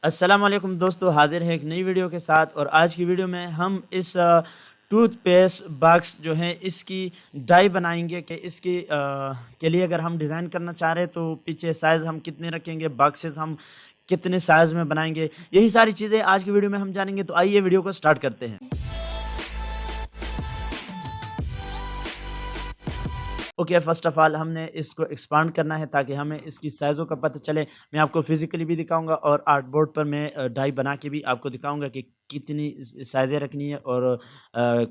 अस्सलाम वालेकुम दोस्तों, हाजिर है एक नई वीडियो के साथ। और आज की वीडियो में हम इस टूथपेस्ट बॉक्स जो है इसकी डाई बनाएंगे कि इसकी के लिए अगर हम डिज़ाइन करना चाह रहे हैं तो पीछे साइज़ हम कितने रखेंगे, बॉक्सेस हम कितने साइज़ में बनाएंगे, यही सारी चीज़ें आज की वीडियो में हम जानेंगे। तो आइए वीडियो को स्टार्ट करते हैं। ओके, फर्स्ट ऑफ ऑल हमने इसको एक्सपांड करना है ताकि हमें इसकी साइज़ों का पता चले। मैं आपको फिजिकली भी दिखाऊंगा और आर्ट बोर्ड पर मैं डाई बना के भी आपको दिखाऊंगा कि कितनी साइज़ें रखनी है और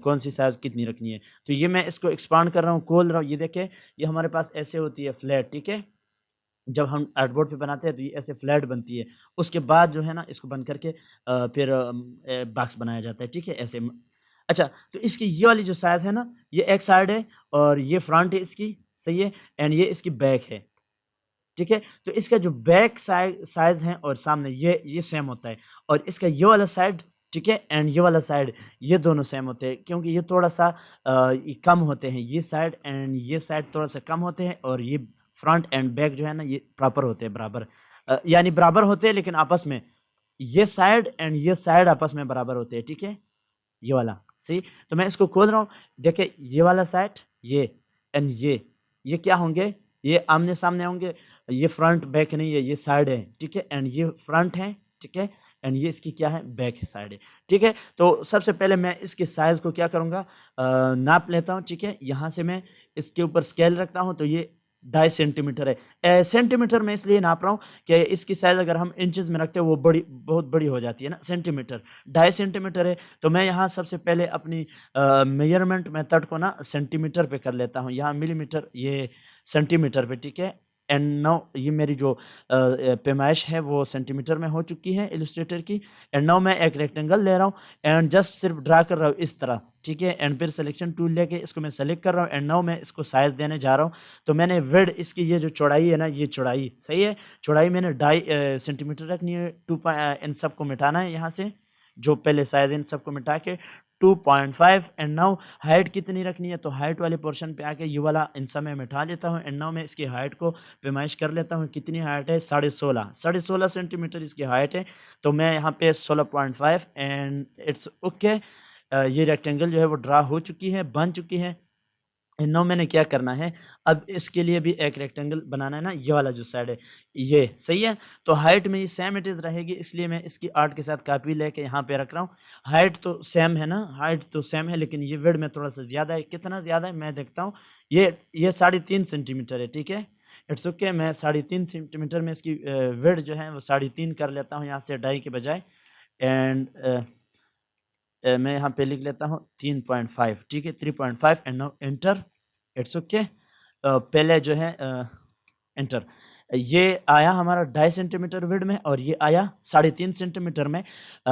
कौन सी साइज़ कितनी रखनी है। तो ये मैं इसको एक्सपांड कर रहा हूँ, खोल रहा हूँ। ये देखें, ये हमारे पास ऐसे होती है फ्लैट, ठीक है। जब हम आर्ट बोर्ड पे बनाते हैं तो ये ऐसे फ्लैट बनती है। उसके बाद जो है ना, इसको बंद करके फिर बॉक्स बनाया जाता है, ठीक है, ऐसे। अच्छा, तो इसकी ये वाली जो साइज़ है ना, ये एक साइड है और ये फ्रंट है इसकी, सही है। एंड ये इसकी बैक है, ठीक है। तो इसका जो बैक साइज है और सामने ये सेम होता है। और इसका ये वाला साइड, ठीक है, एंड ये वाला साइड, ये दोनों सेम होते हैं क्योंकि ये थोड़ा सा ये कम होते हैं। ये साइड एंड ये साइड थोड़ा सा कम होते हैं और ये फ्रंट एंड बैक जो है ना, ये प्रॉपर होते हैं, बराबर। यानी बराबर होते हैं लेकिन आपस में, ये साइड एंड ये साइड आपस में बराबर होते हैं, ठीक है। ये वाला सही। तो मैं इसको खोल रहा हूँ। देखिए, ये वाला साइड, ये एंड ये क्या होंगे, ये आमने सामने होंगे। ये फ्रंट बैक नहीं है, ये साइड है, ठीक है। एंड ये फ्रंट है, ठीक है। एंड ये इसकी क्या है, बैक साइड है, ठीक है। तो सबसे पहले मैं इसके साइज को क्या करूँगा, नाप लेता हूँ, ठीक है। यहाँ से मैं इसके ऊपर स्केल रखता हूँ तो ये 2.5 सेंटीमीटर है। सेंटीमीटर में इसलिए नाप रहा हूँ कि इसकी साइज़ अगर हम इंचेस में रखते हैं वो बहुत बड़ी हो जाती है ना। सेंटीमीटर, 2.5 सेंटीमीटर है। तो मैं यहाँ सबसे पहले अपनी मेजरमेंट मेथड को ना सेंटीमीटर पे कर लेता हूँ। यहाँ मिलीमीटर, ये सेंटीमीटर पे, ठीक है। एंड नाउ ये मेरी जो पैमाइश है वो सेंटीमीटर में हो चुकी है इलस्ट्रेटर की। एंड नाउ मैं एक रेक्टेंगल ले रहा हूँ एंड जस्ट सिर्फ ड्रा कर रहा हूँ इस तरह, ठीक है। एंड फिर सिलेक्शन टूल लेके इसको मैं सेलेक्ट कर रहा हूँ एंड नाउ मैं इसको साइज देने जा रहा हूँ। तो मैंने विड्थ, इसकी ये जो चौड़ाई है ना, ये चौड़ाई सही है। चौड़ाई मैंने 2.5 सेंटीमीटर रखनी है। इन सबको मिटाना है यहाँ से, जो पहले साइज इन सबको मिटा के 2.5। एंड नाउ हाइट कितनी रखनी है, तो हाइट वाले पोर्शन पे आके ये वाला इन सब में मिटा लेता हूँ। एंड नाउ मैं इसकी हाइट को पैमाइश कर लेता हूँ। कितनी हाइट है, 16.5 सेंटीमीटर इसकी हाइट है। तो मैं यहाँ पे 16.5 एंड इट्स ओके। ये रेक्टेंगल जो है वो ड्रा हो चुकी है, बन चुकी है। नौ मैंने क्या करना है, अब इसके लिए भी एक रेक्टेंगल बनाना है ना, ये वाला जो साइड है, ये सही है। तो हाइट में ये सेम इट इज़ रहेगी, इसलिए मैं इसकी आर्ट के साथ कॉपी लेके यहाँ पे रख रहा हूँ। हाइट तो सेम है ना, हाइट तो सेम है, लेकिन ये विड्थ में थोड़ा सा ज़्यादा है। कितना ज़्यादा है मैं देखता हूँ। ये 3.5 सेंटीमीटर है, ठीक है। It's okay. मैं 3.5 सेंटीमीटर में इसकी विड्थ जो है वो 3.5 कर लेता हूँ यहाँ से, डाई के बजाय। एंड मैं यहाँ पे लिख लेता हूँ 3.5, ठीक है, 3.5। And now enter, it's okay. पहले जो है एंटर, ये आया हमारा 2.5 सेंटीमीटर विड्थ में और ये आया 3.5 सेंटीमीटर में।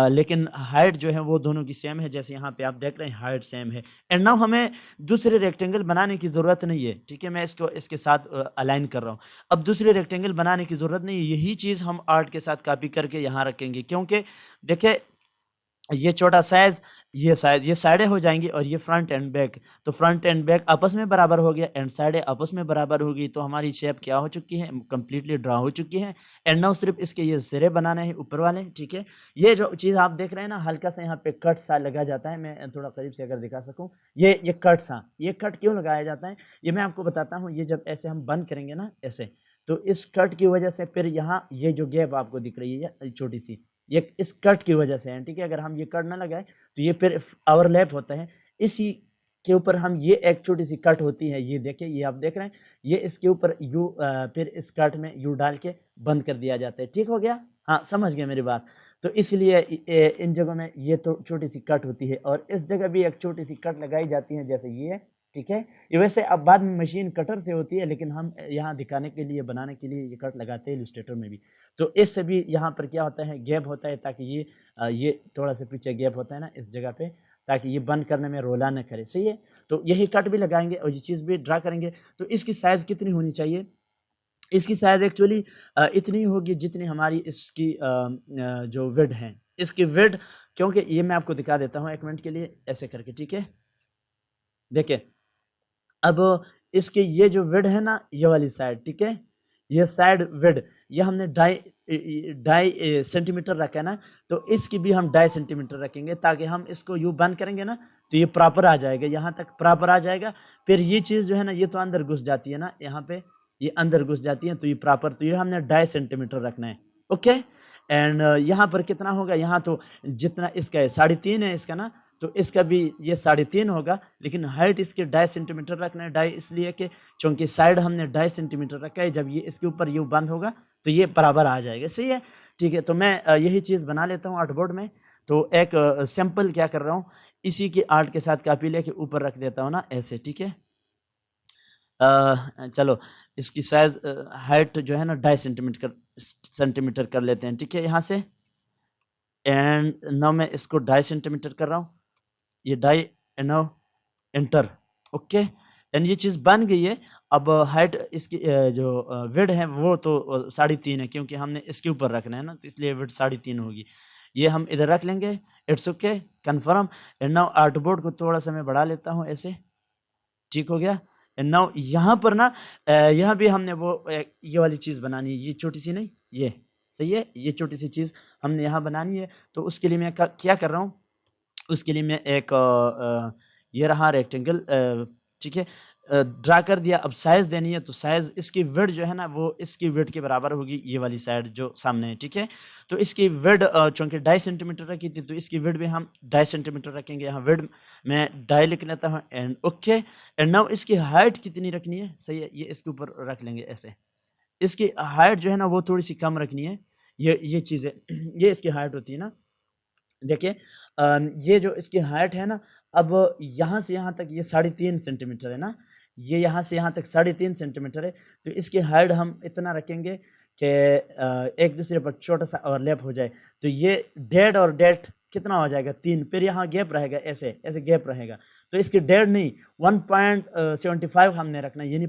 लेकिन हाइट जो है वो दोनों की सेम है, जैसे यहाँ पे आप देख रहे हैं हाइट सेम है। एंड नाउ हमें दूसरे रेक्टेंगल बनाने की ज़रूरत नहीं है, ठीक है। मैं इसको इसके साथ अलाइन कर रहा हूँ। अब दूसरे रेक्टेंगल बनाने की ज़रूरत नहीं है, यही चीज़ हम आर्ट के साथ कॉपी करके यहाँ रखेंगे, क्योंकि देखिए, ये छोटा साइज, ये साइज, ये साइडें हो जाएंगी और ये फ्रंट एंड बैक। तो फ्रंट एंड बैक आपस में बराबर हो गया एंड साइडें आपस में बराबर होगी। तो हमारी शेप क्या हो चुकी है, कंप्लीटली ड्रा हो चुकी है। एंड नाउ सिर्फ इसके ये सिरे बनाने हैं ऊपर वाले, ठीक है। ये जो चीज़ आप देख रहे हैं ना, हल्का सा यहाँ पे कट सा लगा जाता है। मैं थोड़ा करीब से अगर दिखा सकूँ, ये कट सा, ये कट क्यों लगाया जाता है ये मैं आपको बताता हूँ। ये जब ऐसे हम बंद करेंगे ना ऐसे, तो इस कट की वजह से फिर यहाँ ये जो गैप आपको दिख रही है छोटी सी, ये इस कट की वजह से है, ठीक है। अगर हम ये कट ना लगाए तो ये फिर ओवरलैप होता है। इसी के ऊपर हम, ये एक छोटी सी कट होती है, ये देखिए, ये आप देख रहे हैं, ये इसके ऊपर यू फिर इस कट में यू डाल के बंद कर दिया जाता है। ठीक हो गया, हाँ, समझ गए मेरी बात। तो इसलिए इन जगहों में ये तो छोटी सी कट होती है और इस जगह भी एक छोटी सी कट लगाई जाती है, जैसे ये, ठीक है। ये वैसे अब बाद में मशीन कटर से होती है, लेकिन हम यहाँ दिखाने के लिए, बनाने के लिए ये कट लगाते हैं इलस्ट्रेटर में भी। तो इससे भी यहाँ पर क्या होता है, गैप होता है, ताकि ये थोड़ा सा पीछे गैप होता है ना इस जगह पे, ताकि ये बंद करने में रोला न करे, सही है। तो यही कट भी लगाएंगे और ये चीज़ भी ड्रा करेंगे। तो इसकी साइज़ कितनी होनी चाहिए, इसकी साइज़ एक्चुअली इतनी होगी जितनी हमारी इसकी जो विड्थ है, इसकी विड्थ। क्योंकि ये मैं आपको दिखा देता हूँ एक मिनट के लिए ऐसे करके, ठीक है। देखिए, अब इसके ये जो विड्थ है ना, ये वाली साइड, ठीक है, ये साइड विड ये हमने ढाई सेंटीमीटर रखा है ना, तो इसकी भी हम 2.5 सेंटीमीटर रखेंगे, ताकि हम इसको यूँ बंद करेंगे ना तो ये प्रॉपर आ जाएगा, यहाँ तक प्रॉपर आ जाएगा। फिर ये चीज़ जो है ना ये तो अंदर घुस जाती है ना, यहाँ पे ये अंदर घुस जाती है, तो ये प्रॉपर, तो ये हमने 2.5 सेंटीमीटर रखना है। ओके, एंड यहाँ पर कितना होगा, यहाँ तो जितना इसका है 3.5 है इसका ना, तो इसका भी ये 3.5 होगा, लेकिन हाइट इसके 2.5 सेंटीमीटर रखना है। 2.5 इसलिए कि चूंकि साइड हमने 2.5 सेंटीमीटर रखा है, जब ये इसके ऊपर ये बंद होगा तो ये बराबर आ जाएगा। सही है, ठीक है। तो मैं यही चीज़ बना लेता हूँ आर्टबोर्ड में। तो एक सिंपल क्या कर रहा हूँ, इसी के आर्ट के साथ कॉपी लेके ऊपर रख देता हूँ ना, ऐसे, ठीक है। चलो इसकी साइज हाइट जो है ना 2.5 सेंटीमीटर कर लेते हैं, ठीक है, यहाँ से। एंड नाउ मैं इसको 2.5 सेंटीमीटर कर रहा हूँ, ये 2.5, and now enter. Okay, and ये चीज़ बन गई है। अब हाइट इसकी जो विड है वो तो 3.5 है, क्योंकि हमने इसके ऊपर रखना है ना, तो इसलिए विड 3.5 होगी। ये हम इधर रख लेंगे, it's okay, confirm. And now artboard को थोड़ा सा मैं बढ़ा लेता हूँ, ऐसे, ठीक हो गया। एंड नाउ यहाँ पर ना यहाँ भी हमने वो ये वाली चीज़ बनानी है, ये छोटी सी नहीं, ये सही है, ये छोटी सी चीज़ हमने यहाँ बनानी है। तो उसके लिए मैं क्या कर रहा हूँ, उसके लिए मैं एक ये रहा रेक्टेंगल, ठीक है, ड्रा कर दिया। अब साइज़ देनी है, तो साइज़ इसकी विड्थ जो है ना वो इसकी विड्थ के बराबर होगी, ये वाली साइड जो सामने है, ठीक है। तो इसकी विड्थ चूँकि 2.5 सेंटीमीटर रखी थी, तो इसकी विड्थ भी हम 2.5 सेंटीमीटर रखेंगे। यहाँ विड्थ मैं 2.5 लिख लेता हूँ, एंड ओके। एंड नाउ इसकी हाइट कितनी रखनी है, सही है, ये इसके ऊपर रख लेंगे ऐसे। इसकी हाइट जो है ना वो थोड़ी सी कम रखनी है, ये चीज़ें ये इसकी हाइट होती है ना। देखिए ये जो इसकी हाइट है ना, अब यहाँ से यहाँ तक ये 3.5 सेंटीमीटर है ना, ये यहाँ से यहाँ तक 3.5 सेंटीमीटर है। तो इसकी हाइट हम इतना रखेंगे कि एक दूसरे पर छोटा सा ओवरलैप हो जाए। तो ये डेढ़ और डेढ़ कितना हो जाएगा, 3, फिर यहाँ गैप रहेगा, ऐसे ऐसे गैप रहेगा। तो इसकी डेढ़ नहीं 1.75 हमने रखना है, यानी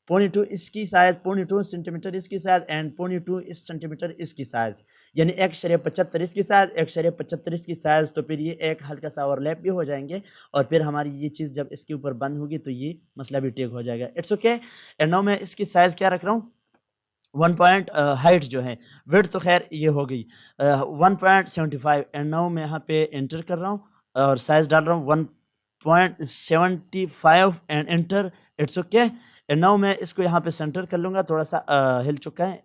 0.2 इसकी साइज, 0.2 सेंटीमीटर इसकी साइज, एंड 0.2 इस सेंटीमीटर इसकी साइज, यानी 1.75 इसकी साइज, 1.75 इसकी साइज। तो फिर ये एक हल्का सा ओवरलैप भी हो जाएंगे, और फिर हमारी ये चीज़ जब इसके ऊपर बंद होगी तो ये मसला भी टेक हो जाएगा। It's okay. एंड नाउ मैं इसकी साइज क्या रख रहा हूँ, 1 पॉइंट हाइट जो है, विड्थ तो खैर ये हो गई 1.75। एंड नाउ मैं यहाँ पे एंटर कर रहा हूँ और साइज डाल रहा हूँ 1.75 and enter, it's okay. And now मैं इसको यहाँ पे सेंटर कर लूँगा, थोड़ा सा हिल चुका है,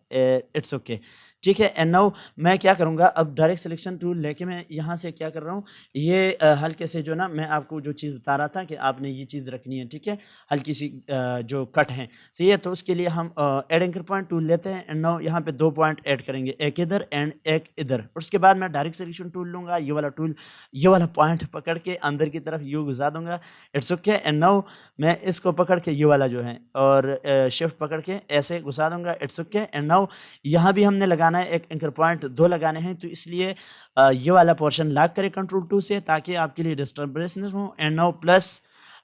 इट्स ओके, ठीक है। एंड नाउ मैं क्या करूँगा, अब डायरेक्ट सिलेक्शन टूल लेके मैं यहाँ से क्या कर रहा हूँ, ये हल्के से जो ना मैं आपको जो चीज़ बता रहा था कि आपने ये चीज़ रखनी है, ठीक है, हल्की सी जो कट है, सही है। तो उसके लिए हम एड एंकर पॉइंट टूल लेते हैं। एंड नाउ यहाँ पे 2 पॉइंट ऐड करेंगे, एक इधर एंड एक इधर। उसके बाद मैं डायरेक्ट सिलेक्शन टूल लूँगा, ये वाला टूल, ये वाला पॉइंट पकड़ के अंदर की तरफ यूँ घुसा दूँगा, इट्स ओके। एंड नाउ मैं इसको पकड़ के ये वाला जो है और शिफ्ट पकड़ के ऐसे घुसा दूँगा, इट्स ओके। एंड नाउ यहाँ भी हमने लगाना है एक एंकर पॉइंट, 2 लगाने हैं, तो इसलिए ये वाला पोर्शन लॉक करें कंट्रोल 2 से, ताकि आपके लिए डिस्टर्बेंस न हो। And now plus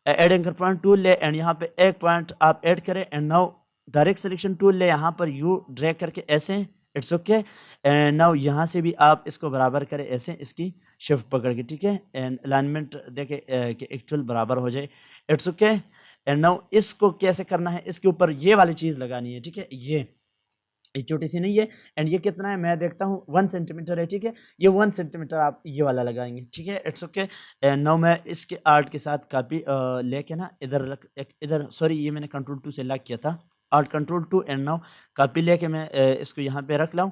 add anchor point tool ले, एंड यहाँ पे एक पॉइंट आप ऐड करें। And now direct selection tool ले, यहाँ पर यू ड्रैग करके ऐसे, इट्स ओके। एंड नाउ यहाँ से भी आप इसको बराबर करें ऐसे, इसकी शिफ्ट पकड़ के, ठीक है, एंड अलाइनमेंट देखे कि एक्चुअल बराबर हो जाए, इट्स ओके। एंड नाउ इसको कैसे करना है, इसके ऊपर ये वाली चीज़ लगानी है, ठीक है, ये छोटी सी नहीं है। एंड ये कितना है मैं देखता हूँ, 1 सेंटीमीटर है, ठीक है, ये 1 सेंटीमीटर आप ये वाला लगाएंगे, ठीक है, इट्स ओके। एंड नाउ मैं इसके आर्ट के साथ कॉपी लेके ना इधर इधर, सॉरी ये मैंने कंट्रोल 2 से लॉक किया था, art control 2। And now copy लेके मैं इसको यहाँ पे रख लाऊँ,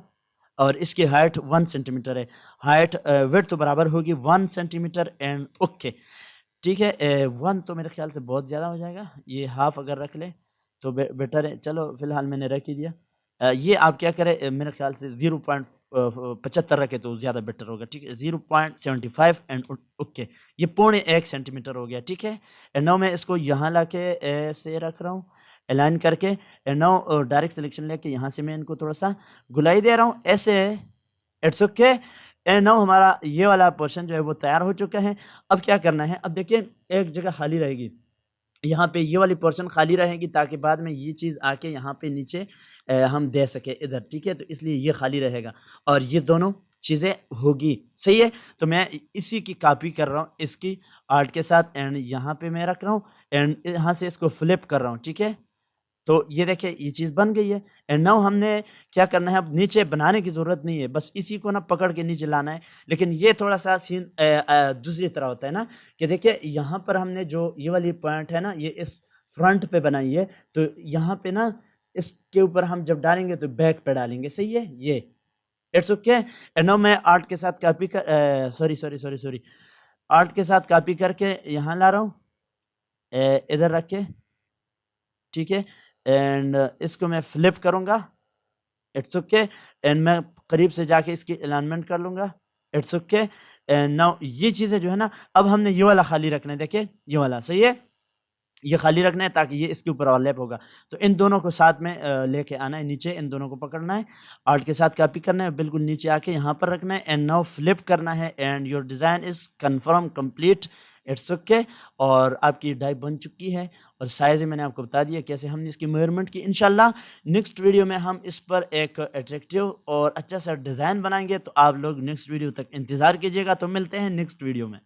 और इसकी हाइट 1 सेंटीमीटर है, हाइट विड्थ तो बराबर होगी 1 सेंटीमीटर, एंड ओके, ठीक है। 1 तो मेरे ख्याल से बहुत ज़्यादा हो जाएगा, ये हाफ अगर रख ले तो बेटर है। चलो फिलहाल मैंने रख ही दिया। ये आप क्या करें, मेरे ख्याल से 0.75 रखे तो ज़्यादा बेटर होगा, ठीक है, 0.75 एंड ओके, ये 0.1 सेंटीमीटर हो गया, ठीक है। एंड नाउ मैं इसको यहाँ ला के ऐसे रख रहा हूँ, अलाइन करके। एंड नाउ डायरेक्ट सिलेक्शन लेके यहाँ से मैं इनको थोड़ा सा गुलाई दे रहा हूँ ऐसे, इट्स ओके। एंड नाउ हमारा ये वाला पोर्शन जो है वो तैयार हो चुका है। अब क्या करना है, अब देखिए एक जगह खाली रहेगी, यहाँ पे ये वाली पोर्शन खाली रहेगी, ताकि बाद में ये चीज़ आके यहाँ पे नीचे हम दे सके इधर, ठीक है, तो इसलिए ये खाली रहेगा और ये दोनों चीज़ें होगी, सही है। तो मैं इसी की कॉपी कर रहा हूँ इसकी आर्ट के साथ, एंड यहाँ पे मैं रख रहा हूँ, एंड यहाँ से इसको फ्लिप कर रहा हूँ, ठीक है। तो ये देखिए ये चीज़ बन गई है। एंड नाउ हमने क्या करना है, अब नीचे बनाने की ज़रूरत नहीं है, बस इसी को ना पकड़ के नीचे लाना है। लेकिन ये थोड़ा सा सीन दूसरी तरह होता है ना, कि देखिए यहाँ पर हमने जो ये वाली पॉइंट है ना, ये इस फ्रंट पे बनाई है, तो यहाँ पे ना इसके ऊपर हम जब डालेंगे तो बैक पे डालेंगे, सही है ये। It's okay. एंड नाउ मैं आर्ट के साथ कॉपी कर sorry sorry sorry sorry art के साथ कॉपी करके यहाँ ला रहा हूँ, इधर रख के, ठीक है। एंड इसको मैं फ्लिप करूँगा, इट्स ओके। एंड मैं करीब से जाके इसकी अलाइनमेंट कर लूँगा, इट्स ओके। एंड नाउ ये चीज़ें जो है ना, अब हमने ये वाला खाली रखना है, देखिए ये वाला, सही है, ये खाली रखना है ताकि ये इसके ऊपर ओवरलैप होगा। तो इन दोनों को साथ में लेके आना है नीचे, इन दोनों को पकड़ना है, आर्ट के साथ कॉपी करना है, बिल्कुल नीचे आके यहाँ पर रखना है, एंड नाउ फ्लिप करना है, and your design is confirm complete, it's okay. और आपकी डाई बन चुकी है, और साइज़ मैंने आपको बता दिया कैसे हमने इसकी मेजरमेंट की। इंशाल्लाह नेक्स्ट वीडियो में हम इस पर एक अट्रैक्टिव और अच्छा सा डिज़ाइन बनाएंगे, तो आप लोग नेक्स्ट वीडियो तक इंतज़ार कीजिएगा। तो मिलते हैं नेक्स्ट वीडियो में।